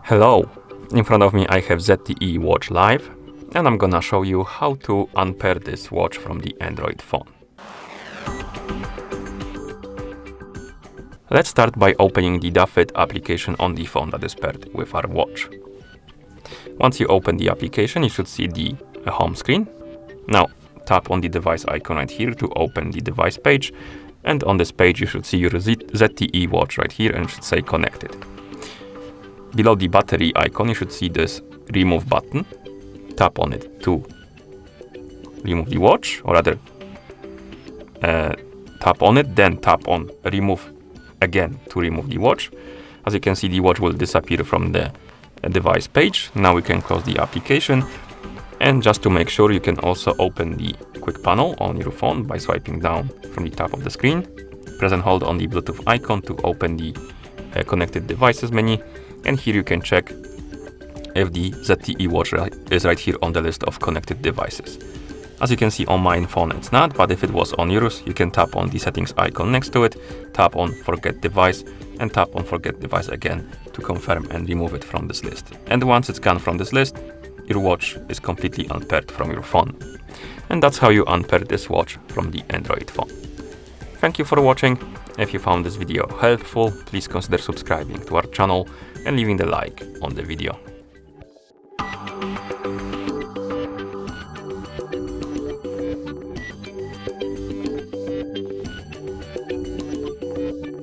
Hello, in front of me I have ZTE Watch Live, and I'm gonna show you how to unpair this watch from the Android phone. Let's start by opening the GloryFit application on the phone that is paired with our watch. Once you open the application, you should see the home screen. Now tap on the device icon right here to open the device page, and on this page you should see your ZTE watch right here and it should say connected. Below the battery icon you should see this remove button. Tap on it to remove the watch, or rather tap on it, then tap on remove again to remove the watch. As you can see, the watch will disappear from the device page. Now we can close the application, and just to make sure, you can also open the quick panel on your phone by swiping down from the top of the screen. Press and hold on the Bluetooth icon to open the connected devices menu, and here you can check if the ZTE watch is right here on the list of connected devices. As you can see on my phone it's not, but if it was on yours, you can tap on the settings icon next to it, tap on forget device, and tap on forget device again to confirm and remove it from this list. And once it's gone from this list, your watch is completely unpaired from your phone. And that's how you unpair this watch from the Android phone. Thank you for watching. If you found this video helpful, please consider subscribing to our channel and leaving a like on the video.